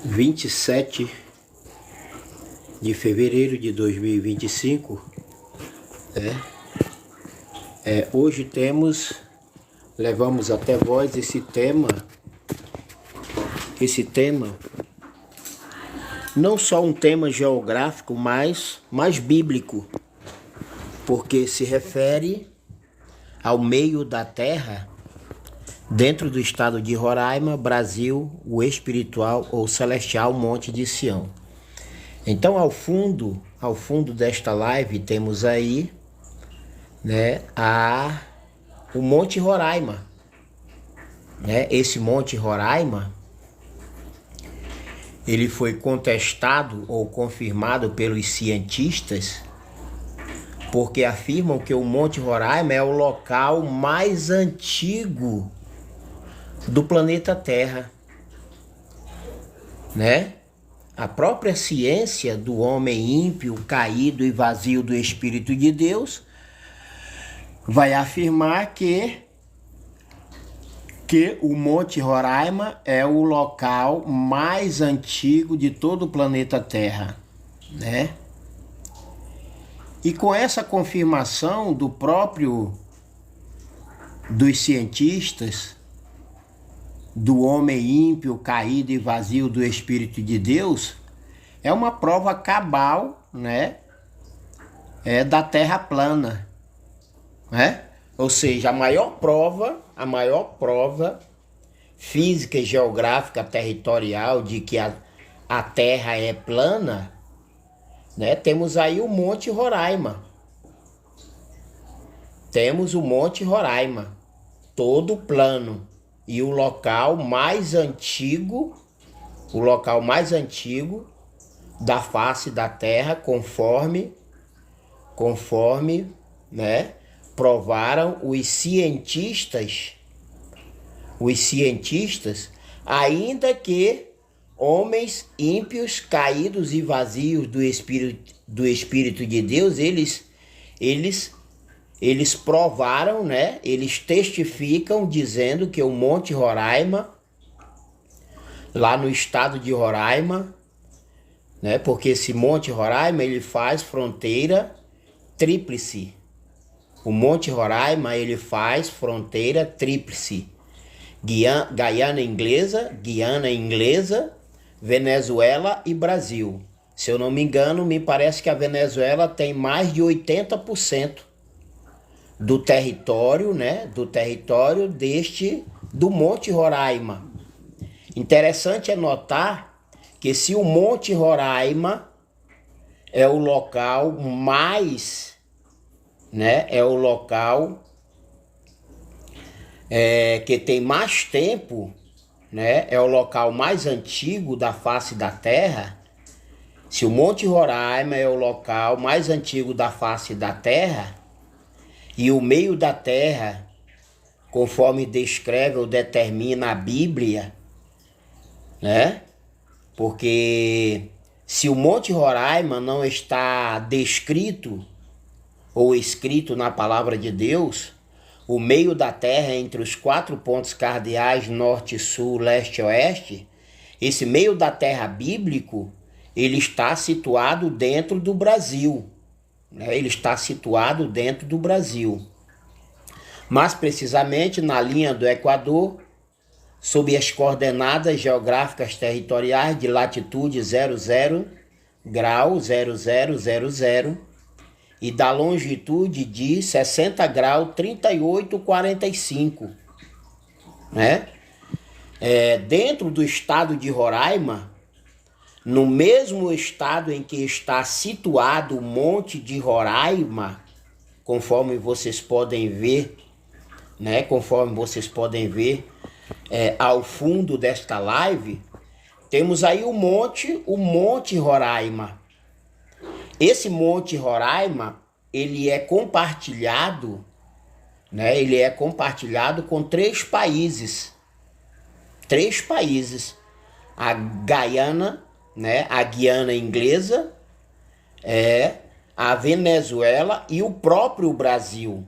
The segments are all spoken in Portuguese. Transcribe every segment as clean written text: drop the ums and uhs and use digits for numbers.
27 de fevereiro de 2025, hoje levamos até vós esse tema, não só um tema geográfico, mas mais bíblico, porque se refere ao meio da terra, dentro do estado de Roraima, Brasil, o espiritual ou celestial Monte de Sião. Então, ao fundo desta live, temos aí, o Monte Roraima. Esse Monte Roraima, ele foi contestado ou confirmado pelos cientistas, porque afirmam que o Monte Roraima é o local mais antigo do planeta Terra, A própria ciência do homem ímpio, caído e vazio do Espírito de Deus vai afirmar que o Monte Roraima é o local mais antigo de todo o planeta Terra, E com essa confirmação dos cientistas, do homem ímpio, caído e vazio do Espírito de Deus, é uma prova cabal, da Terra plana, Ou seja, a maior prova física e geográfica territorial de que a Terra é plana, temos aí o Monte Roraima. Temos o Monte Roraima, todo plano. E o local mais antigo da face da Terra, conforme provaram os cientistas, ainda que homens ímpios, caídos e vazios do Espírito de Deus, eles provaram, Eles testificam dizendo que o Monte Roraima, lá no estado de Roraima, Porque esse Monte Roraima, ele faz fronteira tríplice. O Monte Roraima, ele faz fronteira tríplice. Guiana Inglesa, Venezuela e Brasil. Se eu não me engano, me parece que a Venezuela tem mais de 80% do território, do Monte Roraima. Interessante é notar que se o Monte Roraima é o local mais, é o local que tem mais tempo, é o local mais antigo da face da Terra. Se o Monte Roraima é o local mais antigo da face da Terra, e o meio da terra, conforme descreve ou determina a Bíblia, Porque se o Monte Roraima não está descrito ou escrito na palavra de Deus, o meio da terra entre os 4 pontos cardeais, norte, sul, leste e oeste, esse meio da terra bíblico, ele está situado dentro do Brasil. Ele está situado dentro do Brasil, mais precisamente na linha do Equador, sob as coordenadas geográficas territoriais de latitude 00 grau 0000 e da longitude de 60 grau 3845, Dentro do estado de Roraima, no mesmo estado em que está situado o Monte de Roraima, conforme vocês podem ver, ao fundo desta live, temos aí o Monte Roraima. Esse Monte Roraima, ele é compartilhado, com 3 países. 3 países. A Guiana Inglesa, a Venezuela e o próprio Brasil.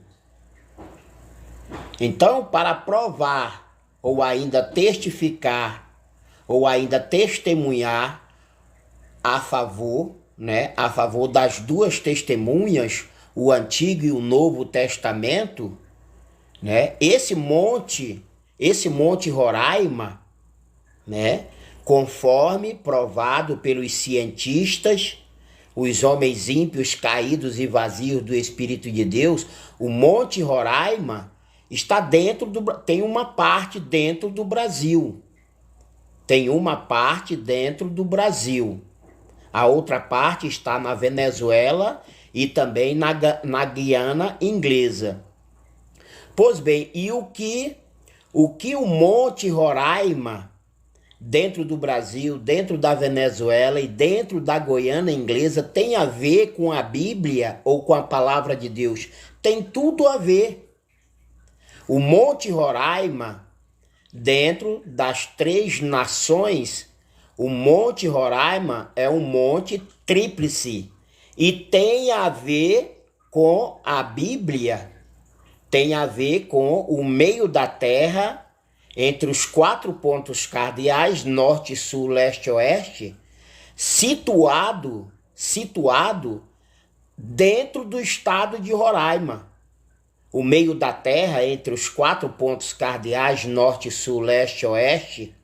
Então, para provar ou ainda testificar ou ainda testemunhar a favor, né, a favor das duas testemunhas, o Antigo e o Novo Testamento, né? Esse monte Roraima, né, conforme provado pelos cientistas, os homens ímpios, caídos e vazios do Espírito de Deus, o Monte Roraima está tem uma parte dentro do Brasil. Tem uma parte dentro do Brasil. A outra parte está na Venezuela e também na Guiana Inglesa. Pois bem, e o que o Monte Roraima, dentro do Brasil, dentro da Venezuela e dentro da Guiana Inglesa, tem a ver com a Bíblia ou com a palavra de Deus? Tem tudo a ver. O Monte Roraima, dentro das 3 nações, o Monte Roraima é um monte tríplice e tem a ver com a Bíblia, tem a ver com o meio da terra, entre os 4 pontos cardeais, norte, sul, leste e oeste, situado dentro do estado de Roraima. O meio da terra, entre os 4 pontos cardeais, norte, sul, leste e oeste,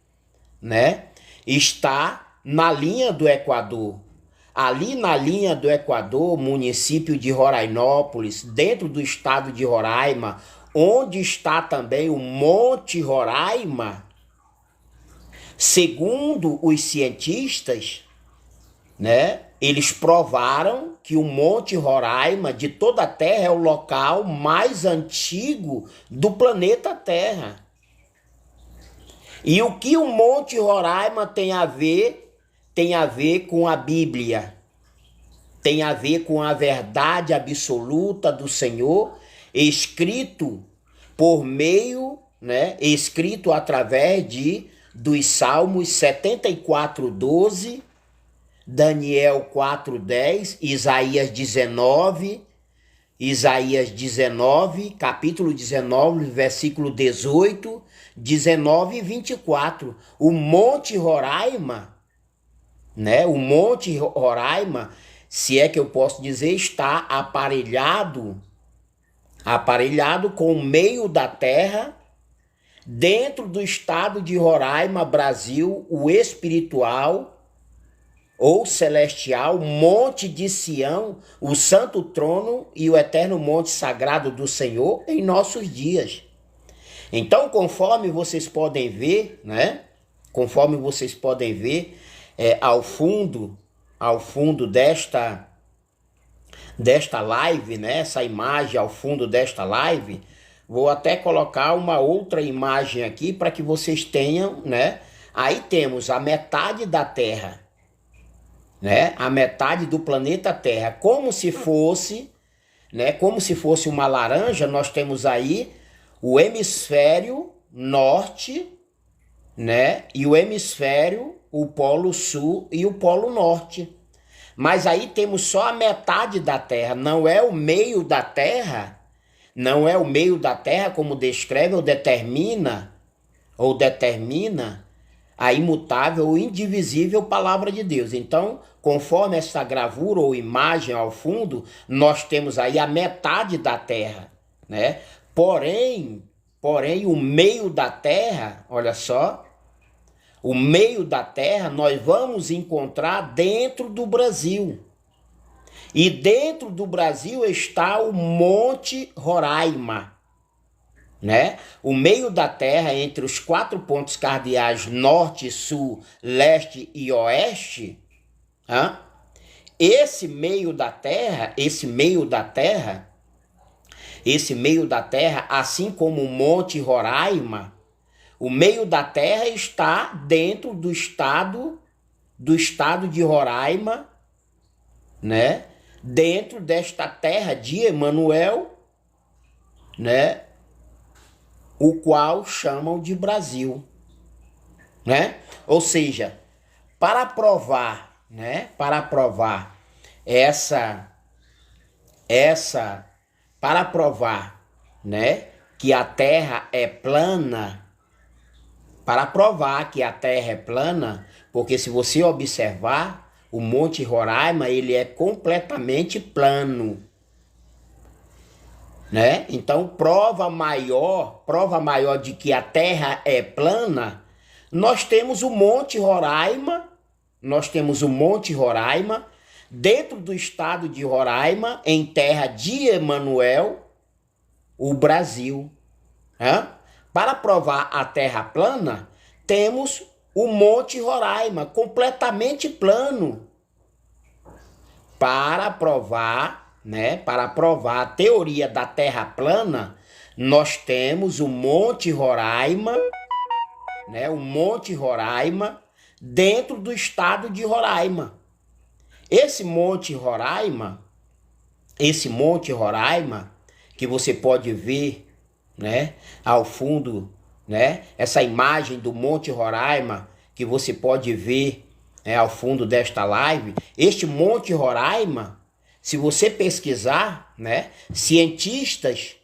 né, está na linha do Equador. Ali na linha do Equador, município de Rorainópolis, dentro do estado de Roraima, onde está também o Monte Roraima, segundo os cientistas, né, eles provaram que o Monte Roraima de toda a Terra é o local mais antigo do planeta Terra. E o que o Monte Roraima tem a ver com a Bíblia, tem a ver com a verdade absoluta do Senhor, escrito por meio, né, escrito através dos Salmos 74:12, Daniel 4:10, Isaías 19, capítulo 19, versículo 18, 19 e 24. O Monte Roraima, né? O Monte Roraima, se é que eu posso dizer, está aparelhado com o meio da terra, dentro do estado de Roraima, Brasil, o espiritual ou celestial Monte de Sião, o santo trono e o eterno monte sagrado do Senhor em nossos dias. Então, conforme vocês podem ver, né? Conforme vocês podem ver, ao fundo desta live, né? Essa imagem ao fundo desta live, vou até colocar uma outra imagem aqui para que vocês tenham, né? Aí temos a metade da Terra, né? A metade do planeta Terra, como se fosse, né? Como se fosse uma laranja. Nós temos aí o hemisfério norte, né? E o hemisfério, o polo sul e o polo norte. Mas aí temos só a metade da Terra, não é o meio da Terra, não é o meio da Terra como descreve ou determina a imutável ou indivisível palavra de Deus. Então, conforme essa gravura ou imagem ao fundo, nós temos aí a metade da Terra, né? Porém, o meio da Terra, olha só, o meio da Terra nós vamos encontrar dentro do Brasil. E dentro do Brasil está o Monte Roraima, né? O meio da Terra, entre os 4 pontos cardeais norte, sul, leste e oeste, esse meio da Terra, assim como o Monte Roraima, o meio da Terra está dentro do estado de Roraima, né? Dentro desta terra de Emanuel, né? O qual chamam de Brasil, né? Ou seja, para provar, né? Para provar né? Que a Terra é plana, para provar que a Terra é plana, porque se você observar, o Monte Roraima, ele é completamente plano, né? Então, prova maior de que a Terra é plana, nós temos o Monte Roraima, dentro do estado de Roraima, em terra de Emanuel, o Brasil. Para provar a Terra plana, temos o Monte Roraima, completamente plano. Para provar a teoria da Terra plana, nós temos o Monte Roraima, dentro do estado de Roraima. Esse Monte Roraima, que você pode ver, ao fundo, essa imagem do Monte Roraima, que você pode ver ao fundo desta live, este Monte Roraima, se você pesquisar, cientistas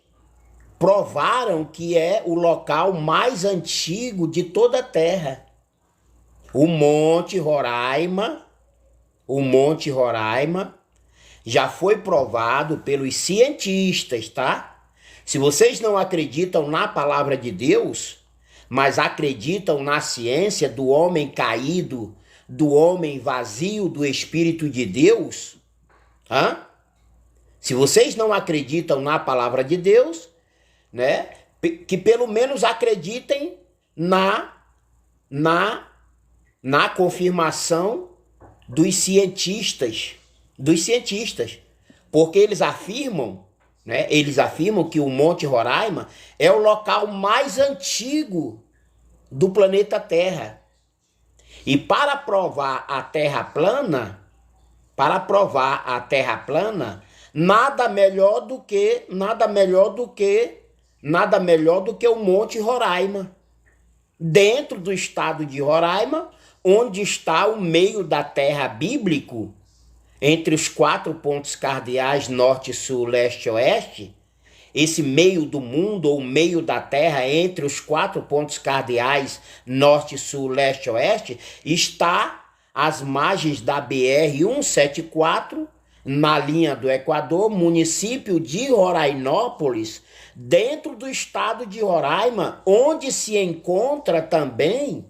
provaram que é o local mais antigo de toda a Terra. O Monte Roraima já foi provado pelos cientistas, tá? Se vocês não acreditam na palavra de Deus, mas acreditam na ciência do homem caído, do homem vazio do Espírito de Deus, se vocês não acreditam na palavra de Deus, que pelo menos acreditem na confirmação dos cientistas, porque eles afirmam que o Monte Roraima é o local mais antigo do planeta Terra. E para provar a Terra plana, nada melhor do que o Monte Roraima, dentro do estado de Roraima, onde está o meio da Terra bíblico, entre os 4 pontos cardeais norte, sul, leste e oeste. Esse meio do mundo, ou meio da Terra, entre os 4 pontos cardeais norte, sul, leste e oeste, está às margens da BR-174, na linha do Equador, município de Rorainópolis, dentro do estado de Roraima, onde se encontra também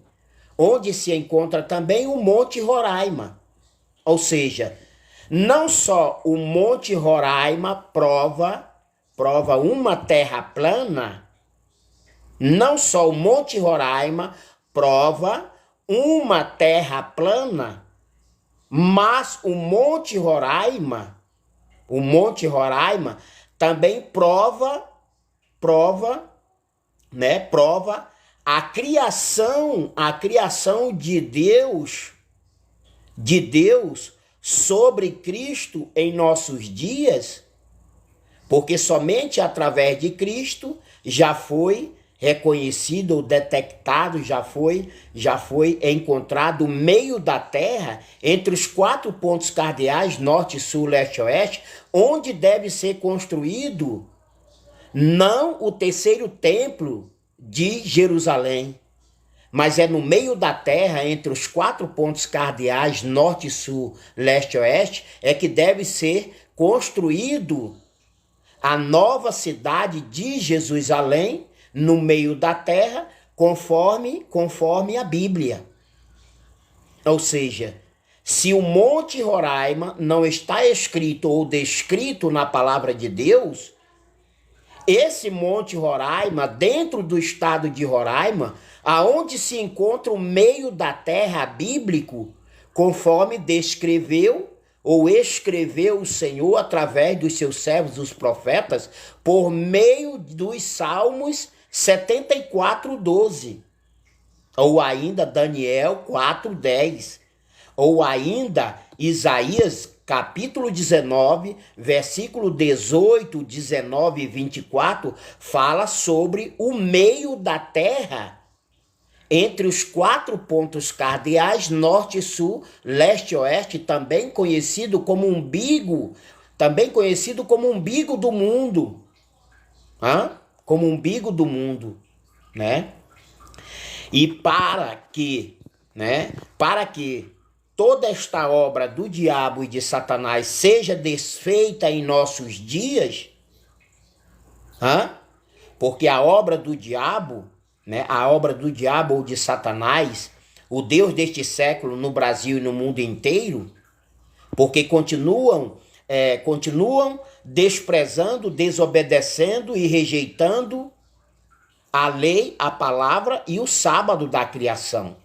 o Monte Roraima. Ou seja, não só o Monte Roraima prova uma terra plana, não só o Monte Roraima prova uma terra plana, mas o Monte Roraima também prova a criação de Deus sobre Cristo em nossos dias, porque somente através de Cristo já foi reconhecido ou detectado, já foi encontrado o meio da Terra, entre os 4 pontos cardeais, norte, sul, leste e oeste, onde deve ser construído não o terceiro templo de Jerusalém, mas é no meio da Terra, entre os 4 pontos cardeais, norte, sul, leste e oeste, é que deve ser construído a nova cidade de Jerusalém, no meio da Terra, conforme a Bíblia. Ou seja, se o Monte Roraima não está escrito ou descrito na palavra de Deus, esse Monte Roraima, dentro do estado de Roraima, aonde se encontra o meio da terra bíblico, conforme descreveu ou escreveu o Senhor através dos seus servos, os profetas, por meio dos Salmos 74:12, ou ainda Daniel 4:10, ou ainda Isaías capítulo 19, versículo 18, 19 e 24, fala sobre o meio da terra, entre os 4 pontos cardeais, norte, sul, leste e oeste, também conhecido como umbigo do mundo. Como umbigo do mundo, né? E para que toda esta obra do diabo e de Satanás seja desfeita em nossos dias, porque a obra do diabo, a obra do diabo ou de Satanás, o Deus deste século no Brasil e no mundo inteiro, porque continuam desprezando, desobedecendo e rejeitando a lei, a palavra e o sábado da criação.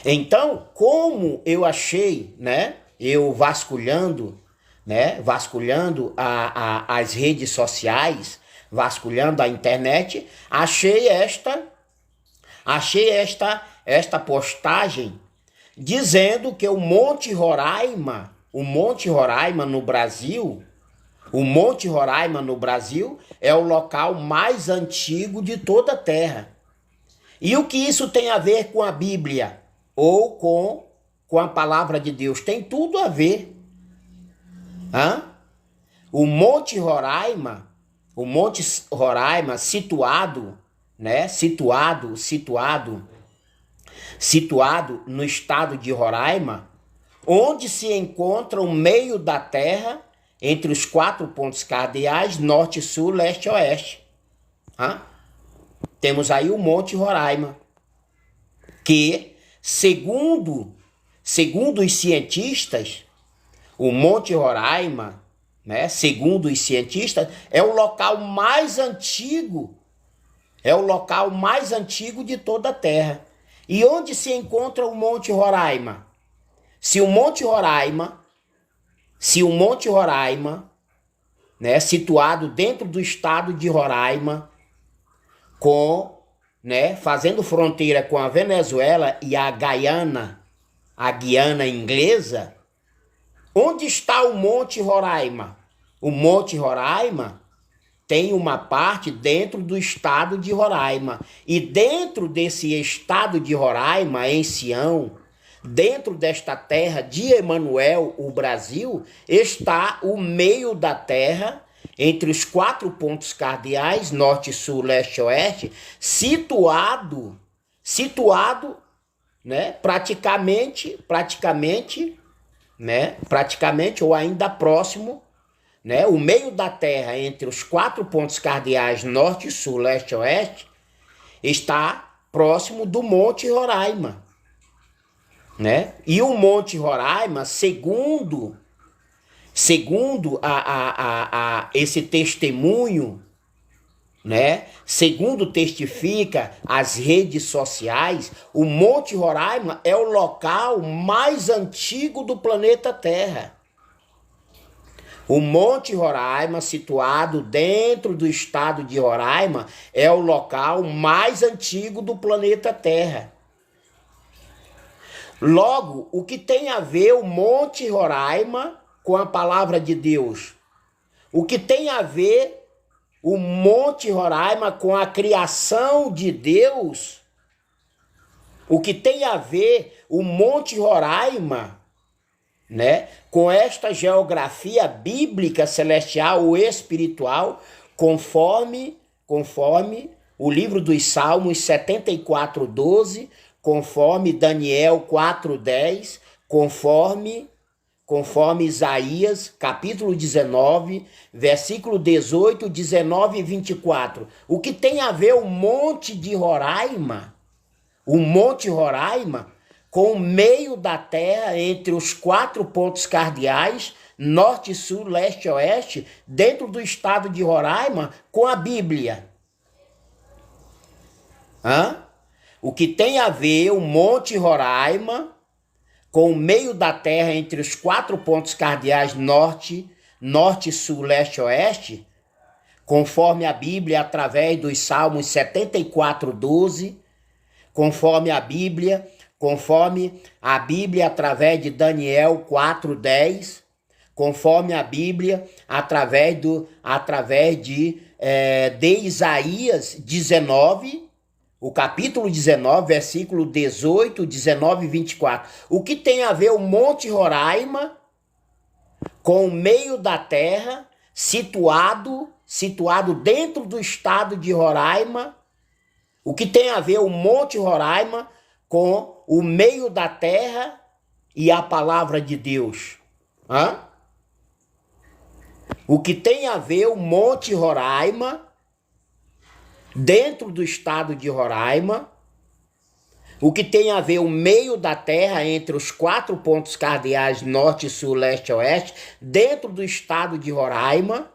Então, como eu achei, eu vasculhando as redes sociais, vasculhando a internet, achei esta postagem dizendo que o Monte Roraima no Brasil, é o local mais antigo de toda a Terra. E o que isso tem a ver com a Bíblia ou com a palavra de Deus? Tem tudo a ver. O Monte Roraima situado no estado de Roraima, onde se encontra o meio da terra entre os 4 pontos cardeais, norte, sul, leste e oeste. Temos aí o Monte Roraima, que, segundo os cientistas, o Monte Roraima, segundo os cientistas, é o local mais antigo de toda a Terra. E onde se encontra o Monte Roraima? Se o Monte Roraima, situado dentro do estado de Roraima, fazendo fronteira com a Venezuela e a Guiana inglesa, onde está o Monte Roraima? O Monte Roraima tem uma parte dentro do estado de Roraima. E dentro desse estado de Roraima, em Sião, dentro desta terra de Emanuel, o Brasil, está o meio da terra, entre os 4 pontos cardeais, norte, sul, leste e oeste, situado, praticamente ou ainda próximo, o meio da terra entre os 4 pontos cardeais, norte, sul, leste e oeste, está próximo do Monte Roraima. E o Monte Roraima, segundo esse testemunho, segundo testifica as redes sociais, o Monte Roraima é o local mais antigo do planeta Terra. O Monte Roraima, situado dentro do estado de Roraima, é o local mais antigo do planeta Terra. Logo, o que tem a ver o Monte Roraima com a palavra de Deus? O que tem a ver o Monte Roraima com a criação de Deus? O que tem a ver o Monte Roraima, com esta geografia bíblica, celestial ou espiritual, conforme o livro dos Salmos 74:12, conforme Daniel 4:10, conforme Isaías, capítulo 19, versículo 18, 19 e 24. O que tem a ver o Monte Roraima com o meio da terra entre os 4 pontos cardeais, norte, sul, leste e oeste, dentro do estado de Roraima, com a Bíblia? O que tem a ver o Monte Roraima com o meio da terra entre os 4 pontos cardeais, norte, sul, leste e oeste, conforme a Bíblia através dos Salmos 74:12, conforme a Bíblia através de Daniel 4:10, conforme a Bíblia através de Isaías 19, o capítulo 19, versículo 18, 19 e 24. O que tem a ver o Monte Roraima com o meio da terra, situado dentro do estado de Roraima, O que tem a ver o Monte Roraima com o meio da terra e a palavra de Deus? Hã? O que tem a ver o Monte Roraima, dentro do estado de Roraima, o que tem a ver o meio da terra entre os 4 pontos cardeais norte, sul, leste e oeste, dentro do estado de Roraima,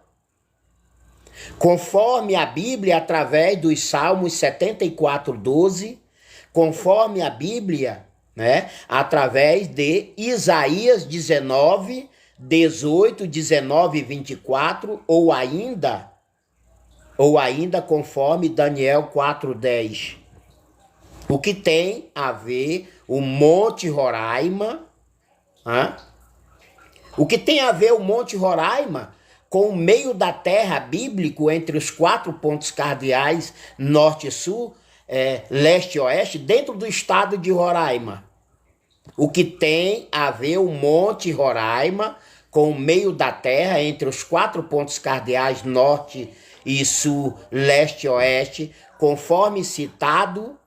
conforme a Bíblia, através dos Salmos 74:12, conforme a Bíblia, né, através de Isaías 19:18, 19 e 24, ou ainda conforme Daniel 4:10. O que tem a ver o Monte Roraima, o que tem a ver o Monte Roraima com o meio da terra bíblico entre os 4 pontos cardeais norte e sul, leste e oeste, dentro do estado de Roraima? O que tem a ver o Monte Roraima com o meio da terra entre os 4 pontos cardeais norte e sul, leste e oeste, conforme citado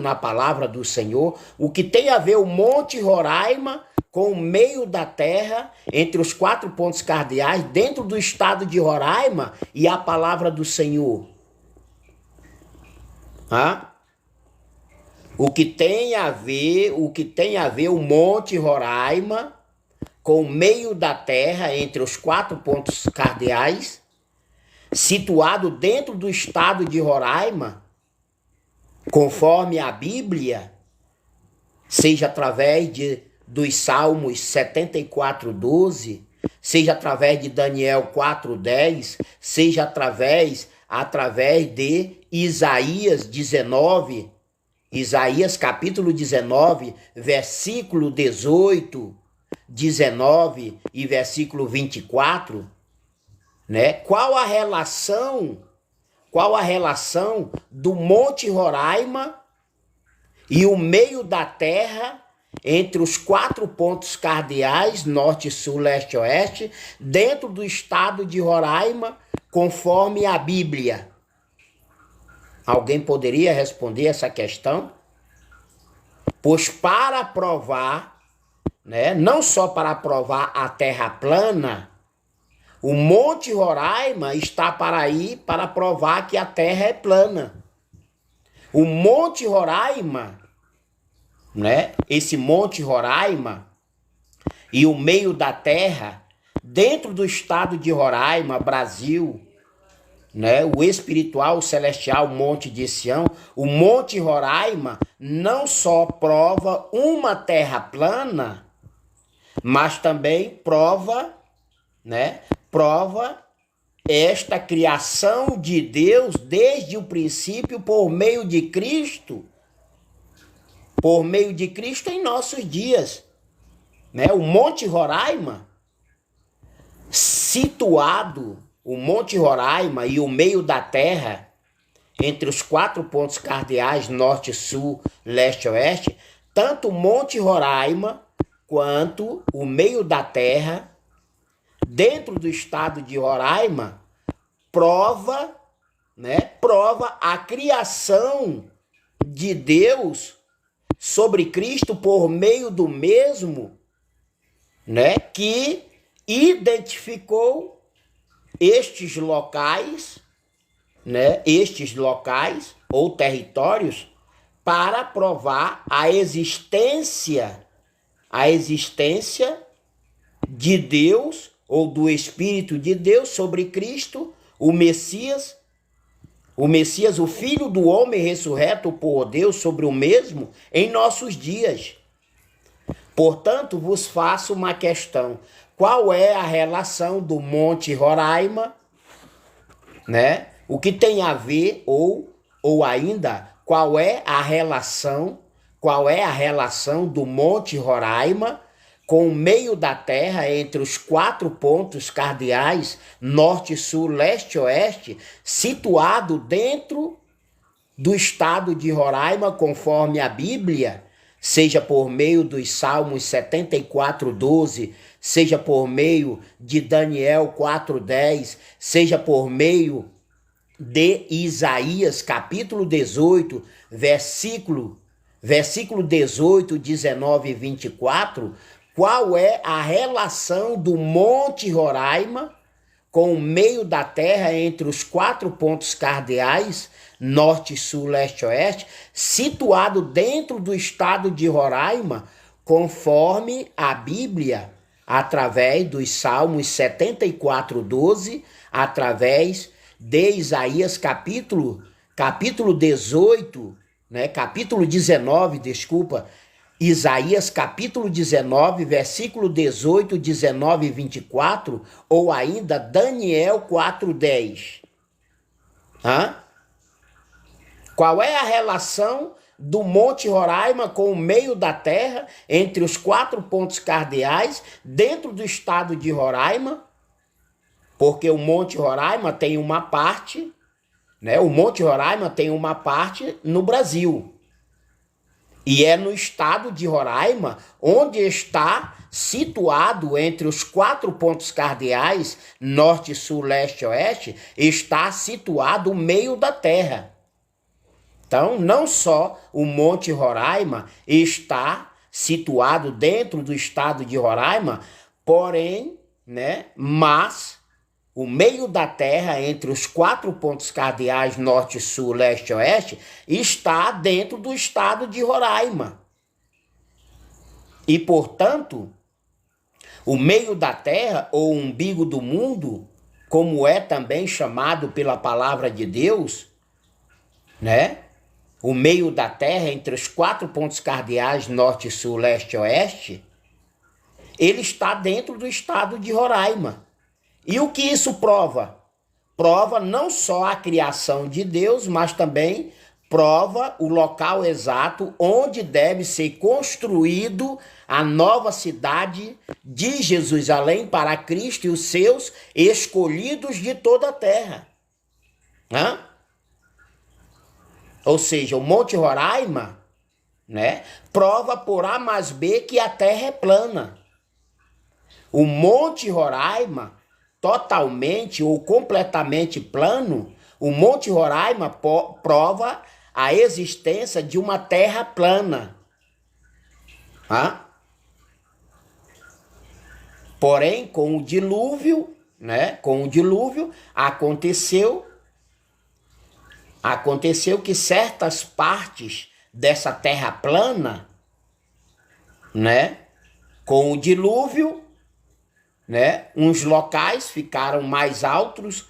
na palavra do Senhor? O que tem a ver o Monte Roraima com o meio da terra entre os 4 pontos cardeais dentro do estado de Roraima e a palavra do Senhor? O que tem a ver o Monte Roraima com o meio da terra entre os 4 pontos cardeais, situado dentro do estado de Roraima, conforme a Bíblia, seja através dos Salmos 74:12, seja através de Daniel 4:10, seja através de Isaías capítulo 19, versículo 18, 19 e versículo 24, né? Qual a relação do Monte Roraima e o meio da terra entre os 4 pontos cardeais, norte, sul, leste e oeste, dentro do estado de Roraima, conforme a Bíblia? Alguém poderia responder essa questão? Pois para provar, né, não só para provar a terra plana, o Monte Roraima está para provar que a terra é plana. O Monte Roraima, né, esse Monte Roraima e o meio da terra, dentro do estado de Roraima, Brasil, né, o espiritual, o celestial Monte de Sião, o Monte Roraima não só prova uma terra plana, mas também prova esta criação de Deus desde o princípio por meio de Cristo em nossos dias, né? O Monte Roraima, situado, o Monte Roraima e o meio da terra, entre os 4 pontos cardeais, norte, sul, leste e oeste, tanto o Monte Roraima quanto o meio da terra, dentro do estado de Roraima, prova a criação de Deus sobre Cristo por meio do mesmo, né, que identificou estes locais ou territórios para provar a existência de Deus ou do Espírito de Deus sobre Cristo, o Messias, o Filho do homem ressurreto por Deus sobre o mesmo em nossos dias. Portanto, vos faço uma questão. Qual é a relação do Monte Roraima, né? O que tem a ver ou ainda qual é a relação do Monte Roraima com o meio da terra entre os 4 pontos cardeais, norte, sul, leste e oeste, situado dentro do estado de Roraima, conforme a Bíblia, seja por meio dos Salmos 74:12, seja por meio de Daniel 4:10, seja por meio de Isaías, capítulo 18, versículo 18, 19 e 24, qual é a relação do Monte Roraima com o meio da terra entre os 4 pontos cardeais, norte, sul, leste, oeste, situado dentro do estado de Roraima, conforme a Bíblia, através dos Salmos 74, 12, através de Isaías capítulo 18, capítulo 19, desculpa, Isaías capítulo 19, versículo 18, 19 e 24, ou ainda Daniel 4:10. Qual é a relação do Monte Roraima com o meio da terra, entre os 4 pontos cardeais, dentro do estado de Roraima? Porque o Monte Roraima tem uma parte, o Monte Roraima tem uma parte no Brasil. E é no estado de Roraima onde está situado entre os 4 pontos cardeais, norte, sul, leste e oeste, está situado o meio da terra. Então, não só o Monte Roraima está situado dentro do estado de Roraima, porém, mas o meio da terra, entre os 4 pontos cardeais, norte, sul, leste e oeste, está dentro do estado de Roraima. E, portanto, o meio da terra, ou umbigo do mundo, como é também chamado pela palavra de Deus, o meio da terra, entre os 4 pontos cardeais, norte, sul, leste e oeste, ele está dentro do estado de Roraima. E o que isso prova? Prova não só a criação de Deus, mas também prova o local exato onde deve ser construído a nova cidade de Jerusalém para Cristo e os seus escolhidos de toda a terra. Ou seja, o Monte Roraima, prova por A mais B que a terra é plana. O Monte Roraima, totalmente ou completamente plano, o Monte Roraima prova a existência de uma terra plana. Porém, com o dilúvio, aconteceu que certas partes dessa terra plana, com o dilúvio, uns locais ficaram mais altos,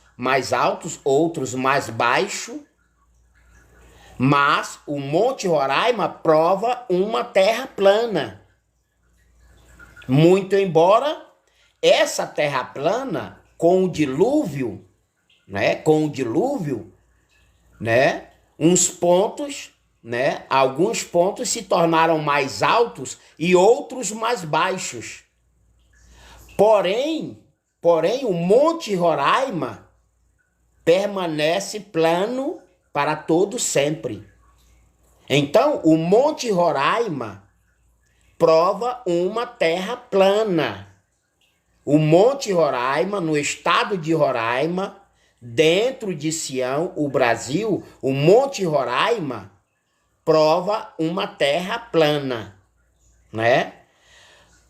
outros mais baixos, mas o Monte Roraima prova uma terra plana. Muito embora essa terra plana, com o dilúvio, uns pontos, alguns pontos se tornaram mais altos e outros mais baixos. Porém, o Monte Roraima permanece plano para todo sempre. Então, o Monte Roraima prova uma terra plana. O Monte Roraima, no estado de Roraima, dentro de Sião, o Brasil, o Monte Roraima prova uma terra plana,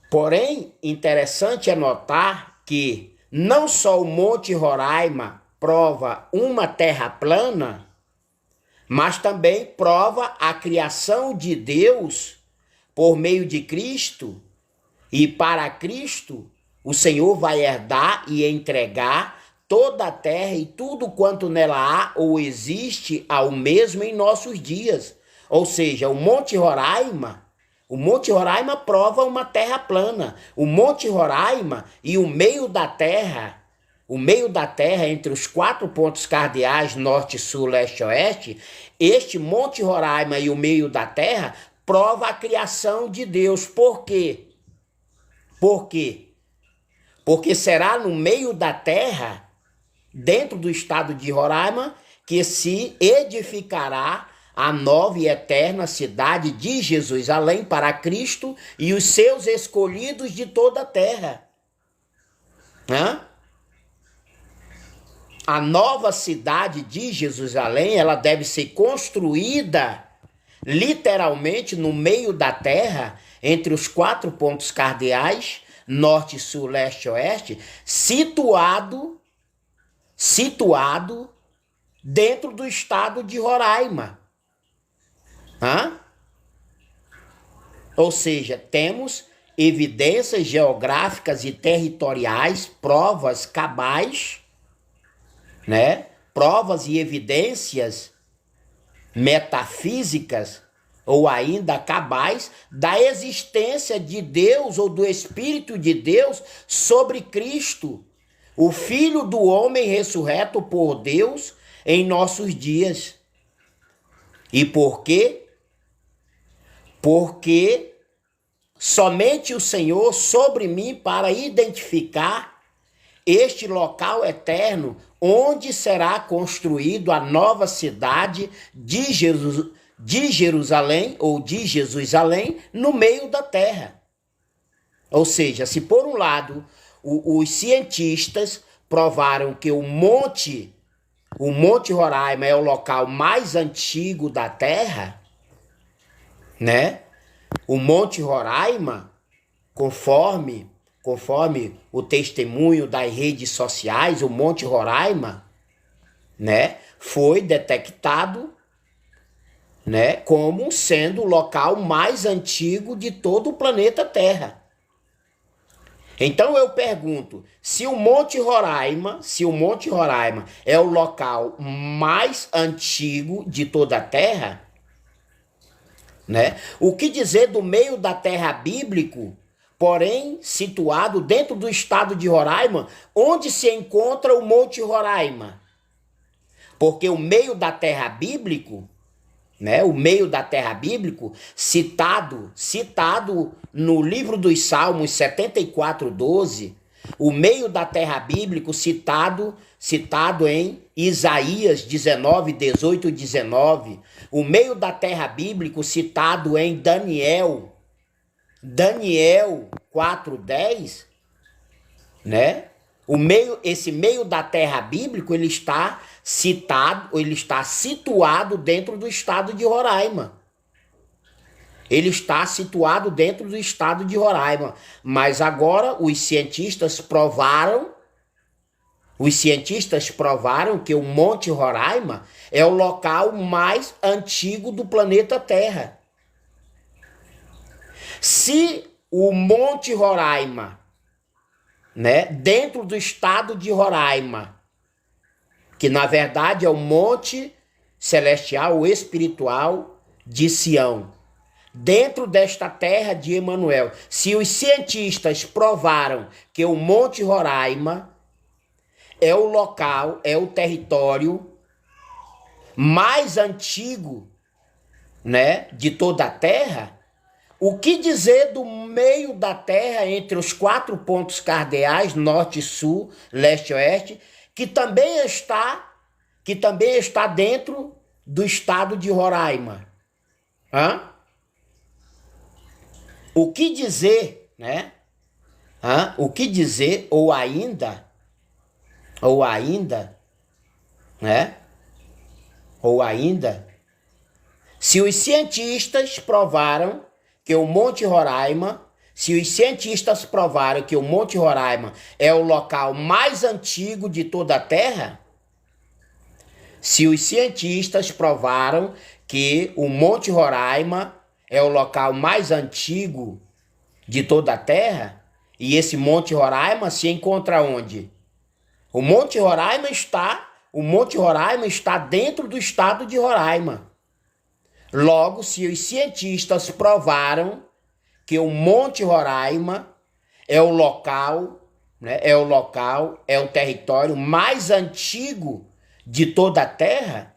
Porém, interessante é notar que não só o Monte Roraima prova uma terra plana, mas também prova a criação de Deus por meio de Cristo, e para Cristo o Senhor vai herdar e entregar toda a terra e tudo quanto nela há ou existe ao mesmo em nossos dias. Ou seja, o Monte Roraima prova uma terra plana. O Monte Roraima e o meio da terra entre os 4 pontos cardeais, norte, sul, leste e oeste, este Monte Roraima e o meio da terra prova a criação de Deus. Por quê? Por quê? Porque será no meio da terra, dentro do estado de Roraima, que se edificará a nova e eterna cidade de Jerusalém para Cristo e os seus escolhidos de toda a terra. a nova cidade de Jerusalém, ela deve ser construída literalmente no meio da terra, entre os 4 pontos cardeais, norte, sul, leste, oeste, situado dentro do estado de Roraima. Ou seja, temos evidências geográficas e territoriais, provas cabais, né? Provas e evidências metafísicas ou ainda cabais da existência de Deus ou do Espírito de Deus sobre Cristo, o Filho do homem ressurreto por Deus em nossos dias. E por quê? Porque somente o Senhor sobre mim para identificar este local eterno onde será construído a nova cidade de Jerusalém ou de Jerusalém no meio da terra. Ou seja, se por um lado os cientistas provaram que o Monte Roraima é o local mais antigo da terra, né? O Monte Roraima, conforme o testemunho das redes sociais, o Monte Roraima, né, foi detectado, né, como sendo o local mais antigo de todo o planeta Terra. Então eu pergunto, se o Monte Roraima é o local mais antigo de toda a Terra, né, o que dizer do meio da terra bíblico, porém situado dentro do estado de Roraima, onde se encontra o Monte Roraima? Porque o meio da terra bíblico, né, o meio da terra bíblico, citado no livro dos Salmos 74:12, o meio da terra bíblico citado em Isaías 19:18 e 19, o meio da terra bíblico citado em Daniel 4:10, né? Esse meio da terra bíblico, ele está situado dentro do estado de Roraima. Ele está situado dentro do estado de Roraima. Mas agora os cientistas provaram que o Monte Roraima é o local mais antigo do planeta Terra. Se o Monte Roraima, né, dentro do estado de Roraima, que na verdade é o Monte Celestial ou Espiritual de Sião, dentro desta terra de Emanuel, se os cientistas provaram que o Monte Roraima é o local, é o território mais antigo, né, de toda a terra, o que dizer do meio da terra entre os 4 pontos cardeais, norte, sul, leste e oeste, que também está dentro do estado de Roraima? O que dizer, né? O que dizer, ou ainda, né? Ou ainda, se os cientistas provaram que o Monte Roraima é o local mais antigo de toda a Terra, se os cientistas provaram que o Monte Roraima é o local mais antigo de toda a Terra, e esse Monte Roraima se encontra onde? O Monte Roraima está dentro do estado de Roraima. Logo, se os cientistas provaram que o Monte Roraima é o local, né, é o território mais antigo de toda a Terra,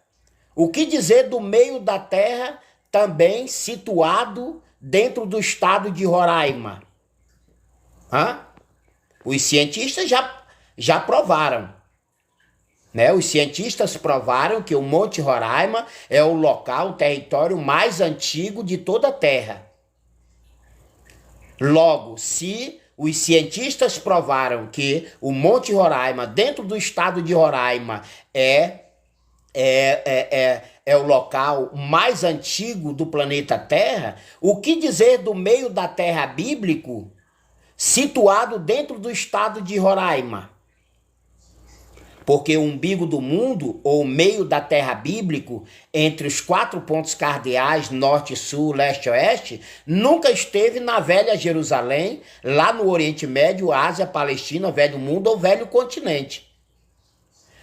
o que dizer do meio da Terra também situado dentro do estado de Roraima? Os cientistas já provaram. Né? Os cientistas provaram que o Monte Roraima é o local, o território mais antigo de toda a Terra. Logo, se os cientistas provaram que o Monte Roraima, dentro do estado de Roraima, é o local mais antigo do planeta Terra, o que dizer do meio da Terra bíblico, situado dentro do estado de Roraima? Porque o umbigo do mundo, ou meio da Terra bíblico, entre os 4 pontos cardeais, norte, sul, leste e oeste, nunca esteve na velha Jerusalém, lá no Oriente Médio, Ásia, Palestina, Velho Mundo ou Velho Continente.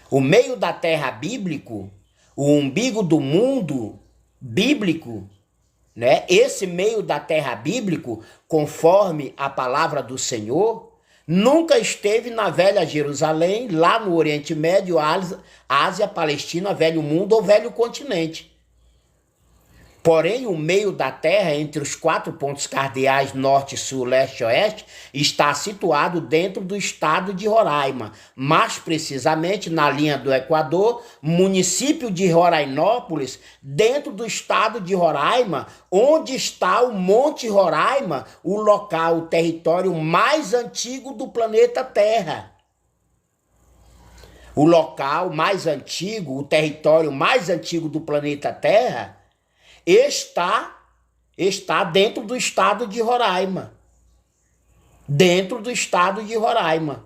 O meio da Terra bíblico, o umbigo do mundo bíblico, né? Esse meio da Terra bíblico, conforme a palavra do Senhor, nunca esteve na velha Jerusalém, lá no Oriente Médio, Ásia, Palestina, Velho Mundo ou Velho Continente. Porém, o meio da Terra, entre os 4 pontos cardeais norte, sul, leste e oeste, está situado dentro do estado de Roraima, mais precisamente na linha do Equador, município de Rorainópolis, dentro do estado de Roraima, onde está o Monte Roraima, o local, o território mais antigo do planeta Terra. O local mais antigo, o território mais antigo do planeta Terra, está dentro do estado de Roraima. Dentro do estado de Roraima.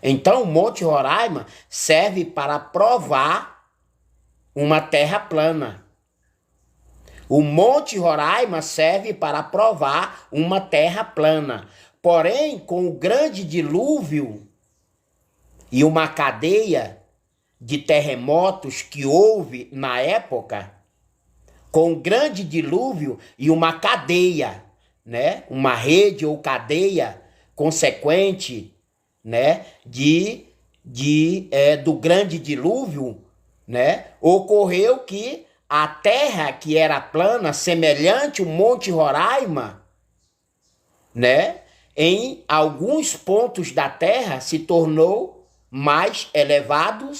Então, o Monte Roraima serve para provar uma terra plana. O Monte Roraima serve para provar uma terra plana. Porém, com o grande dilúvio e uma cadeia de terremotos que houve na época, com o grande dilúvio e uma cadeia, né? Uma rede ou cadeia consequente, né? Do grande dilúvio, né? Ocorreu que a terra que era plana, semelhante ao Monte Roraima, né? Em alguns pontos da terra se tornou mais elevado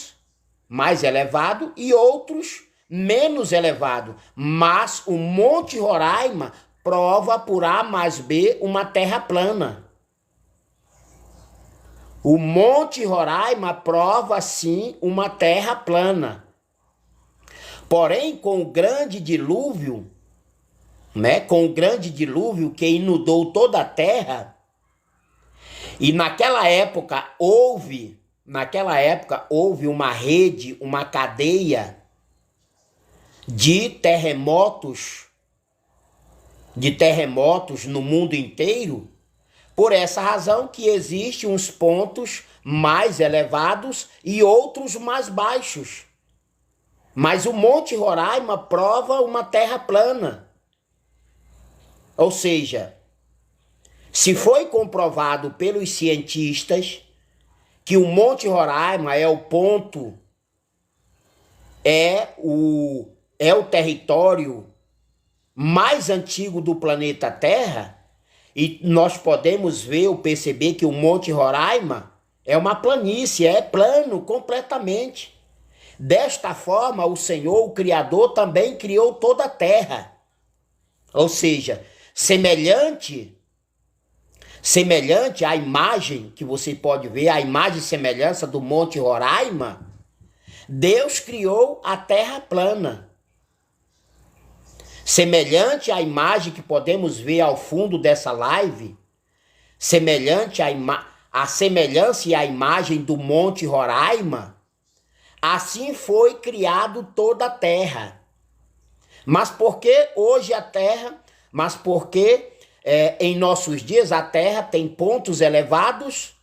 e outros menos elevado, mas o Monte Roraima prova por A mais B uma terra plana. O Monte Roraima prova sim uma terra plana. Porém, com o grande dilúvio, né, com o grande dilúvio que inundou toda a terra, e naquela época houve uma rede, uma cadeia de terremotos no mundo inteiro, por essa razão que existem uns pontos mais elevados e outros mais baixos. Mas o Monte Roraima prova uma terra plana. Ou seja, se foi comprovado pelos cientistas que o Monte Roraima é o ponto, é o território mais antigo do planeta Terra, e nós podemos ver ou perceber que o Monte Roraima é uma planície, é plano completamente. Desta forma, o Senhor, o Criador, também criou toda a terra. Ou seja, semelhante à imagem que você pode ver, a imagem e semelhança do Monte Roraima, Deus criou a terra plana. Semelhante à imagem que podemos ver ao fundo dessa live, semelhante à semelhança e à imagem do Monte Roraima, assim foi criado toda a terra. Mas por que hoje a terra? Mas porque em nossos dias a terra tem pontos elevados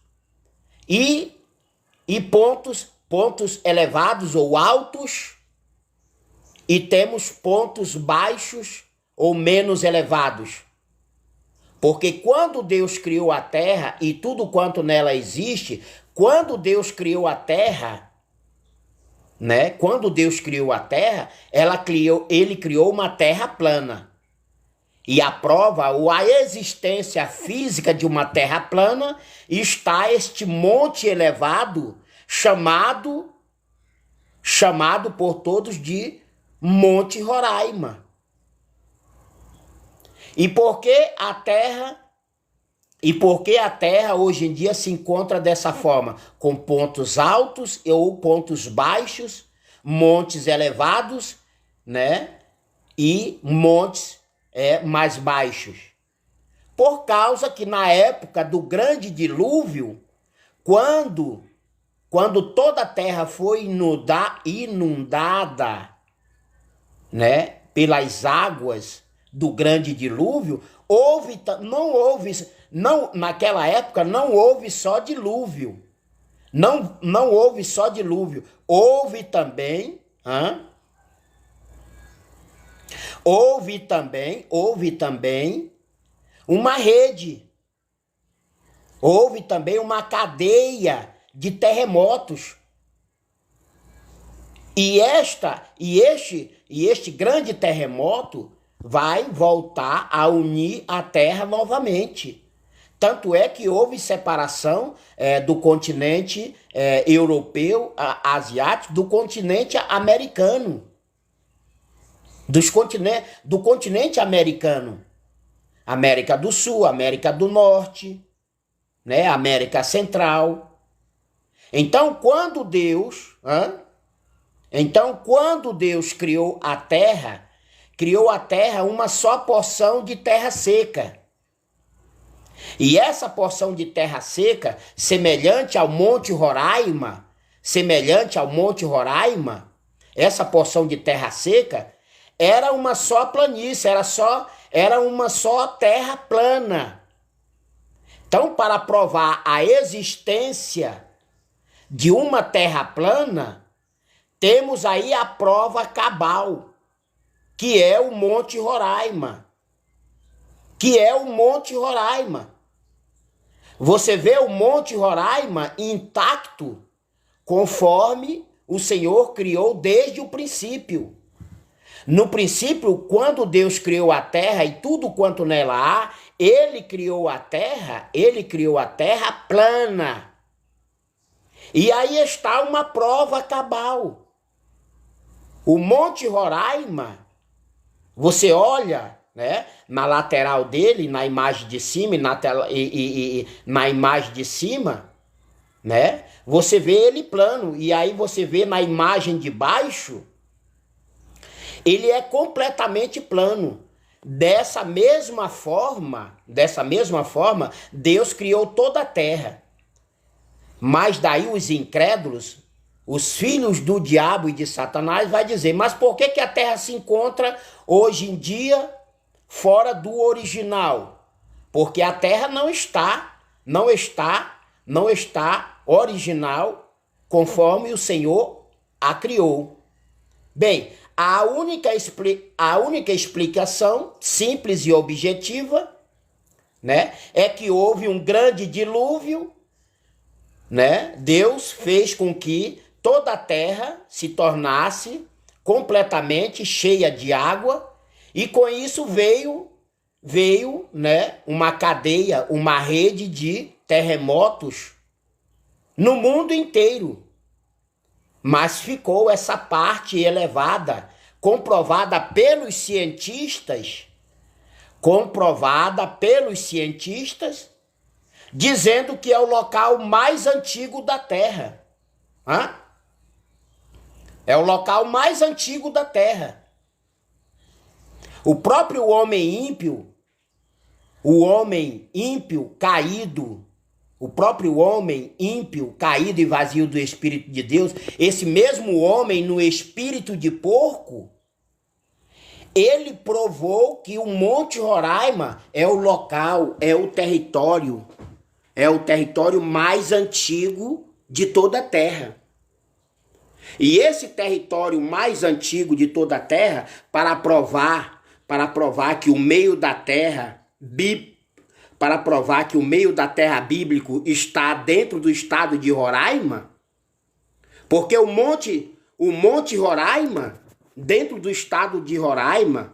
e pontos elevados ou altos, e temos pontos baixos ou menos elevados. Porque quando Deus criou a terra e tudo quanto nela existe, quando Deus criou a terra, né? Quando Deus criou a terra, ele criou uma terra plana. E a prova, ou a existência física de uma terra plana, está este monte elevado, chamado por todos de Monte Roraima. E por que a terra E por que a Terra hoje em dia se encontra dessa forma? Com pontos altos ou pontos baixos, montes elevados, né? E montes mais baixos. Por causa que na época do grande dilúvio, quando toda a terra foi inundada, né, pelas águas do grande dilúvio, naquela época não houve só dilúvio. Não houve só dilúvio. Houve também uma rede. Houve também uma cadeia de terremotos. E este grande terremoto vai voltar a unir a Terra novamente. Tanto é que houve separação do continente europeu, asiático, do continente americano. Do continente americano. América do Sul, América do Norte, né? América Central. Então, quando Deus criou a Terra uma só porção de terra seca. E essa porção de terra seca, semelhante ao Monte Roraima, essa porção de terra seca era uma só planície, era uma só terra plana. Então, para provar a existência de uma terra plana, temos aí a prova cabal, que é o Monte Roraima. Você vê o Monte Roraima intacto, conforme o Senhor criou desde o princípio. No princípio, quando Deus criou a terra e tudo quanto nela há, ele criou a terra plana. E aí está uma prova cabal. O Monte Roraima, você olha, né, na lateral dele, na imagem de cima na imagem de cima, né, você vê ele plano. E aí você vê na imagem de baixo, ele é completamente plano. Dessa mesma forma, Deus criou toda a terra. Mas daí os incrédulos, os filhos do diabo e de Satanás, vai dizer: mas por que a terra se encontra hoje em dia fora do original? Porque a terra não está original conforme o Senhor a criou. Bem, a única explicação simples e objetiva, né, é que houve um grande dilúvio, né? Deus fez com que toda a terra se tornasse completamente cheia de água, e com isso veio, né, uma cadeia, uma rede de terremotos no mundo inteiro. Mas ficou essa parte elevada, comprovada pelos cientistas, dizendo que é o local mais antigo da Terra. É o local mais antigo da Terra. O próprio homem ímpio, caído e vazio do Espírito de Deus, esse mesmo homem no espírito de porco, ele provou que o Monte Roraima é o local, é o território mais antigo de toda a terra. E esse território mais antigo de toda a terra, para provar que o meio da terra bíblico está dentro do estado de Roraima, porque o Monte Roraima, dentro do estado de Roraima,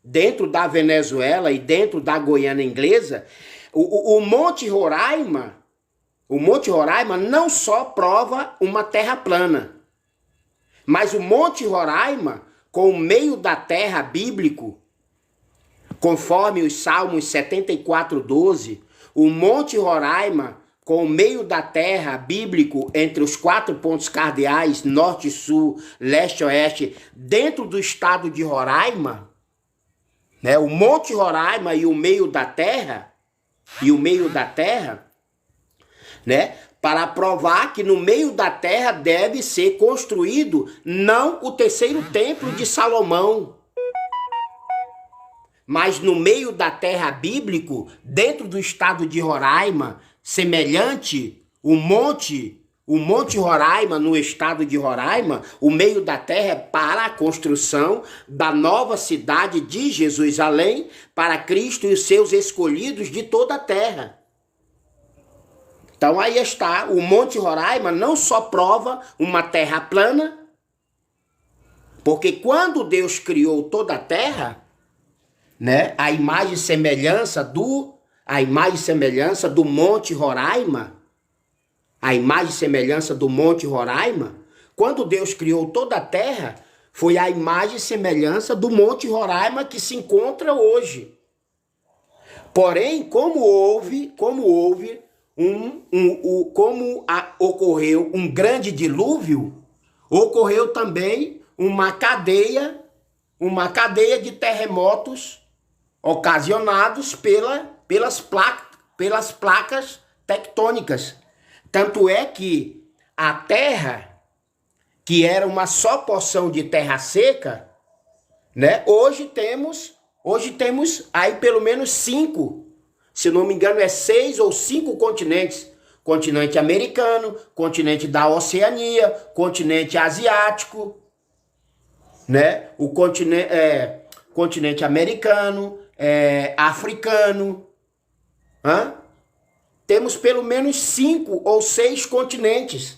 dentro da Venezuela e dentro da Guiana Inglesa, o Monte Roraima não só prova uma terra plana, mas o Monte Roraima, com o meio da terra bíblico, conforme os Salmos 74:12, o Monte Roraima, com o meio da terra bíblico entre os 4 pontos cardeais, norte, sul, leste, oeste, dentro do estado de Roraima, né? O Monte Roraima e o meio da terra, né? Para provar que no meio da terra deve ser construído não o terceiro templo de Salomão, mas no meio da terra bíblico, dentro do estado de Roraima, semelhante o Monte Roraima, no estado de Roraima, o meio da terra é para a construção da nova cidade de Jerusalém para Cristo e os seus escolhidos de toda a terra. Então aí está, o Monte Roraima não só prova uma terra plana, porque quando Deus criou toda a terra, né, a imagem e semelhança do Monte Roraima, quando Deus criou toda a terra, foi a imagem e semelhança do Monte Roraima que se encontra hoje. Porém, como ocorreu um grande dilúvio, ocorreu também uma cadeia de terremotos ocasionados pelas placas tectônicas. Tanto é que a terra, que era uma só porção de terra seca, né? Hoje temos aí pelo menos 5, se não me engano é 6 ou 5 continentes. Continente americano, continente da Oceania, continente asiático, né? O continente americano, africano. Temos pelo menos 5 ou 6 continentes.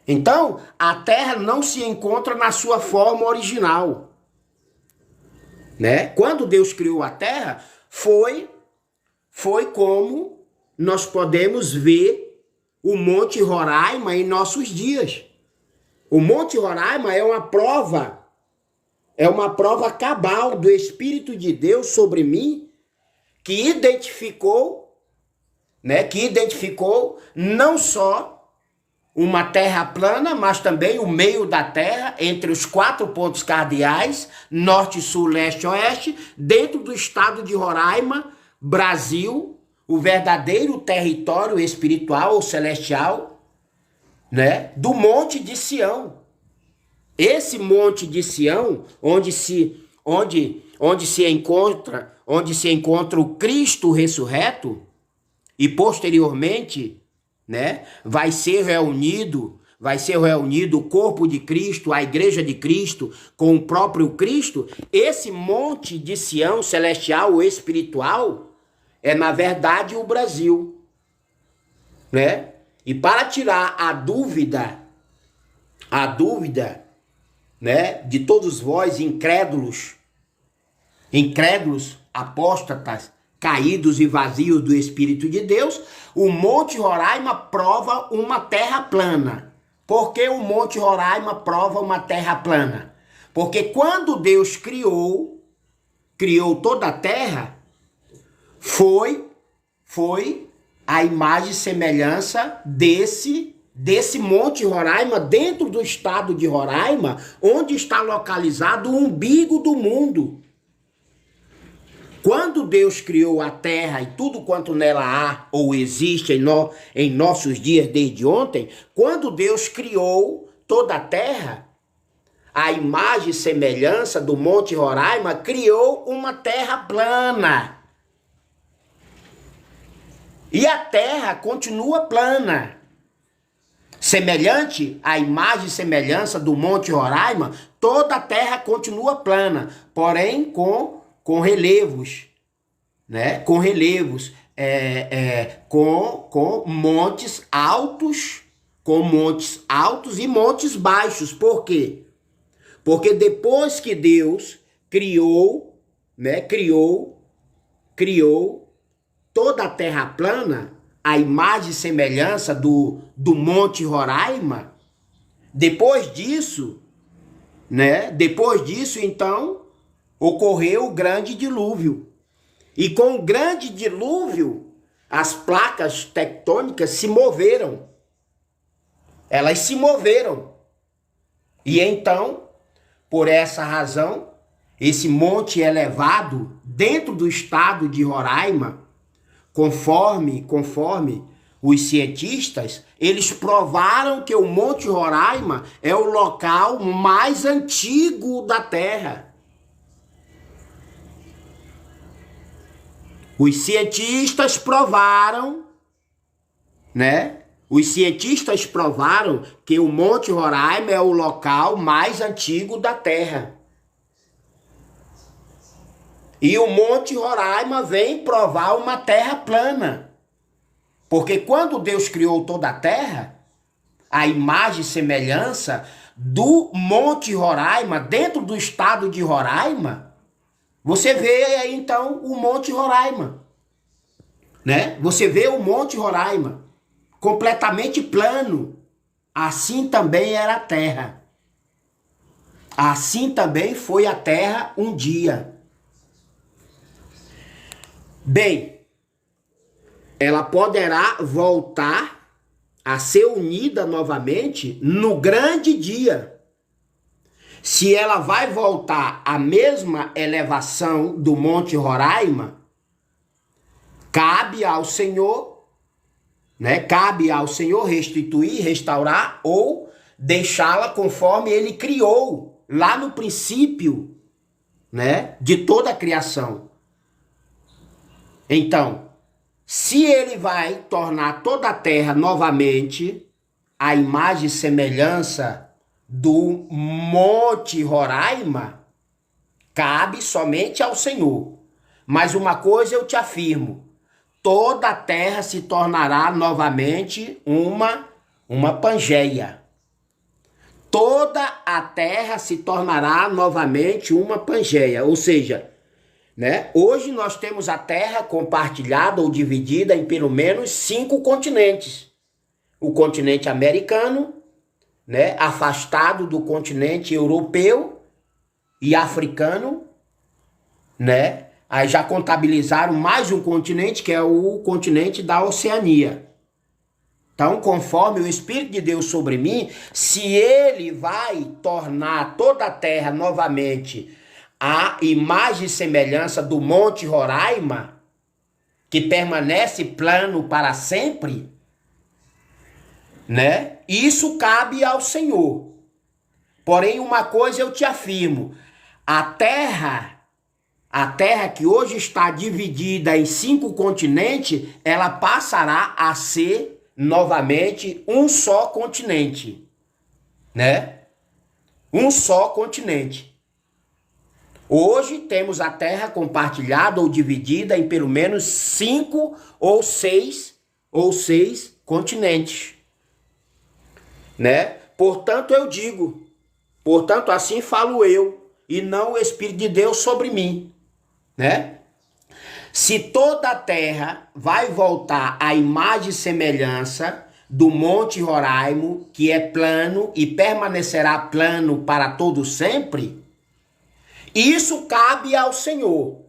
Então, a Terra não se encontra na sua forma original, né? Quando Deus criou a Terra, foi como nós podemos ver o Monte Roraima em nossos dias. O Monte Roraima é uma prova cabal do Espírito de Deus sobre mim, que identificou não só uma terra plana, mas também o meio da terra, entre os 4 pontos cardeais, norte, sul, leste, oeste, dentro do estado de Roraima, Brasil, o verdadeiro território espiritual ou celestial, né, do Monte de Sião. Esse Monte de Sião, onde se encontra o Cristo ressurreto, e posteriormente, né, vai ser reunido o corpo de Cristo, a igreja de Cristo, com o próprio Cristo. Esse Monte de Sião celestial ou espiritual é, na verdade, o Brasil, né? E para tirar a dúvida, né, de todos vós incrédulos, apóstatas, caídos e vazios do Espírito de Deus, o Monte Roraima prova uma terra plana. Por que o Monte Roraima prova uma terra plana? Porque quando Deus criou toda a terra, foi a imagem e semelhança desse Monte Roraima, dentro do estado de Roraima, onde está localizado o umbigo do mundo. Quando Deus criou a terra e tudo quanto nela há ou existe em nossos dias desde ontem, quando Deus criou toda a terra, a imagem e semelhança do Monte Roraima criou uma terra plana. E a terra continua plana. Semelhante à imagem e semelhança do Monte Roraima, toda a terra continua plana, porém com relevos, né? Com relevos, com montes altos, e montes baixos. Por quê? Porque depois que Deus criou toda a terra plana, a imagem e semelhança do Monte Roraima, depois disso, então, ocorreu o grande dilúvio. E com o grande dilúvio, as placas tectônicas se moveram. Elas se moveram. E então, por essa razão, esse monte elevado dentro do estado de Roraima, conforme os cientistas, eles provaram que o Monte Roraima é o local mais antigo da Terra. Os cientistas provaram, né? Os cientistas provaram que o Monte Roraima é o local mais antigo da Terra. E o Monte Roraima vem provar uma terra plana. Porque quando Deus criou toda a terra, a imagem e semelhança do Monte Roraima, dentro do estado de Roraima, você vê aí então o Monte Roraima, né? Você vê o Monte Roraima completamente plano. Assim também era a terra. Assim também foi a terra um dia. Bem, ela poderá voltar a ser unida novamente no grande dia. Se ela vai voltar à mesma elevação do Monte Roraima, cabe ao Senhor, né? Cabe ao Senhor restituir, restaurar ou deixá-la conforme ele criou lá no princípio, né, de toda a criação. Então, se ele vai tornar toda a terra novamente a imagem e semelhança do Monte Roraima, cabe somente ao Senhor. Mas uma coisa eu te afirmo, toda a terra se tornará novamente uma Pangeia. Toda a terra se tornará novamente uma Pangeia, ou seja, né? Hoje nós temos a Terra compartilhada ou dividida em pelo menos 5 continentes. O continente americano, né? Afastado do continente europeu e africano, né? Aí já contabilizaram mais um continente, que é o continente da Oceania. Então, conforme o Espírito de Deus sobre mim, se ele vai tornar toda a Terra novamente a imagem e semelhança do Monte Roraima, que permanece plano para sempre, né? Isso cabe ao Senhor. Porém, uma coisa eu te afirmo, a terra que hoje está dividida em 5 continentes, ela passará a ser novamente um só continente, né? Um só continente. Hoje temos a terra compartilhada ou dividida em pelo menos 5 ou 6 continentes, né? Portanto eu digo, portanto assim falo eu, e não o Espírito de Deus sobre mim, né? Se toda a terra vai voltar à imagem e semelhança do Monte Roraima, que é plano e permanecerá plano para todo sempre, isso cabe ao Senhor.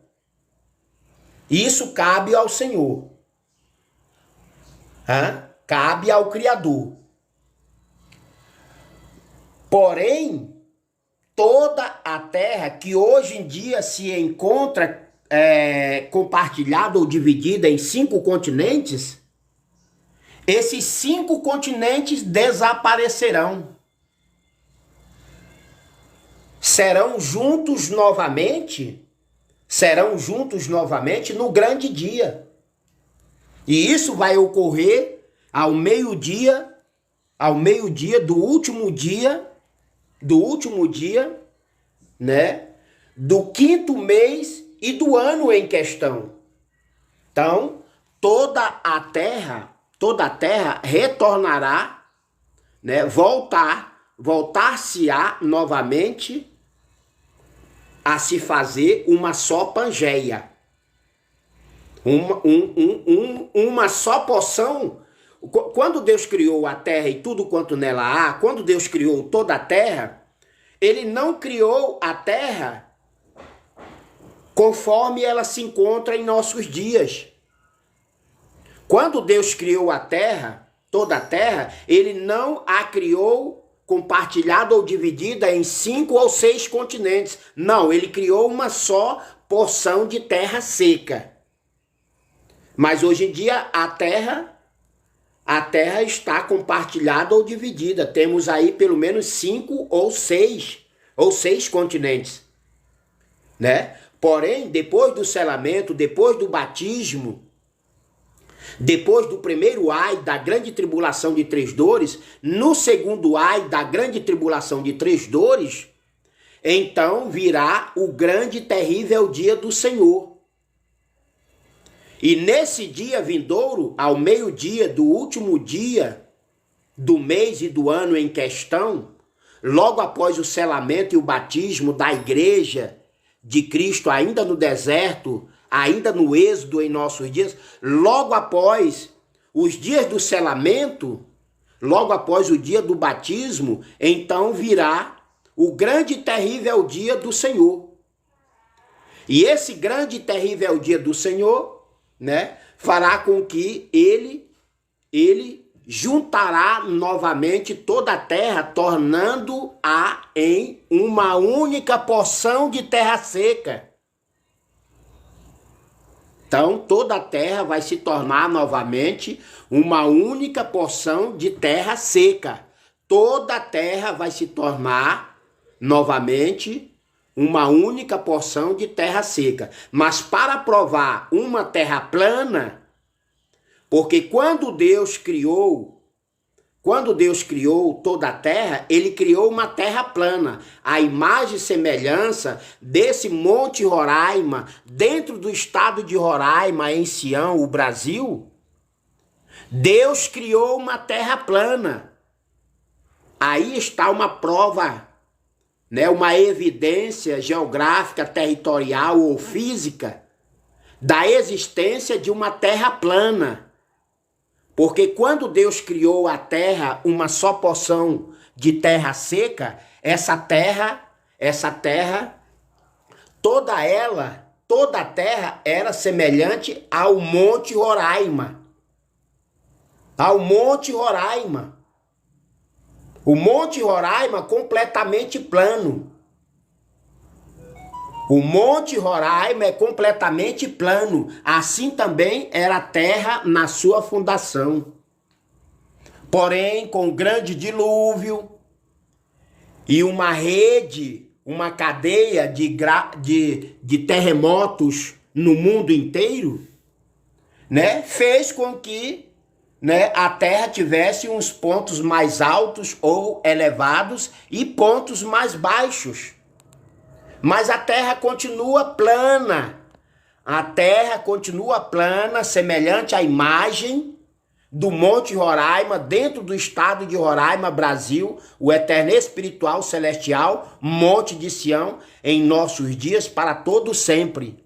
Isso cabe ao Senhor. Cabe ao Criador. Porém, toda a terra que hoje em dia se encontra compartilhada ou dividida em 5 continentes, esses 5 continentes desaparecerão. Serão juntos novamente no grande dia. E isso vai ocorrer ao meio-dia do último dia, né, do 5º mês e do ano em questão. Então, toda a terra retornará, né, voltar-se-á novamente a se fazer uma só Pangeia. Uma só porção. Quando Deus criou a terra e tudo quanto nela há, quando Deus criou toda a terra, ele não criou a terra conforme ela se encontra em nossos dias. Quando Deus criou a terra, toda a terra, ele não a criou compartilhada ou dividida em 5 ou 6 continentes. Não, ele criou uma só porção de terra seca. Mas hoje em dia a terra está compartilhada ou dividida. Temos aí pelo menos 5 ou 6 continentes, né? Porém, depois do selamento, depois do batismo, depois do primeiro ai da grande tribulação de 3 dores, no segundo ai da grande tribulação de 3 dores, então virá o grande e terrível dia do Senhor. E nesse dia vindouro, ao meio-dia do último dia do mês e do ano em questão, logo após o selamento e o batismo da igreja de Cristo, ainda no deserto, ainda no êxodo em nossos dias, logo após os dias do selamento, logo após o dia do batismo, então virá o grande e terrível dia do Senhor. E esse grande e terrível dia do Senhor, né, fará com que ele juntará novamente toda a terra, tornando-a em uma única porção de terra seca. Então, toda a terra vai se tornar novamente uma única porção de terra seca. Toda a terra vai se tornar novamente uma única porção de terra seca. Mas para provar uma terra plana, porque quando Deus criou toda a terra, ele criou uma terra plana, a imagem e semelhança desse Monte Roraima, dentro do estado de Roraima, em Sião, o Brasil. Deus criou uma terra plana. Aí está uma prova, né, uma evidência geográfica, territorial ou física da existência de uma terra plana. Porque quando Deus criou a terra, uma só porção de terra seca, essa terra, toda a terra era semelhante ao Monte Roraima. Ao Monte Roraima. O Monte Roraima completamente plano. O Monte Roraima é completamente plano. Assim também era a terra na sua fundação. Porém, com grande dilúvio e uma rede, uma cadeia de terremotos no mundo inteiro, né, fez com que, né, a terra tivesse uns pontos mais altos ou elevados e pontos mais baixos. Mas a terra continua plana. A terra continua plana, semelhante à imagem do Monte Roraima, dentro do estado de Roraima, Brasil, o eterno espiritual celestial, Monte de Sião, em nossos dias para todo sempre.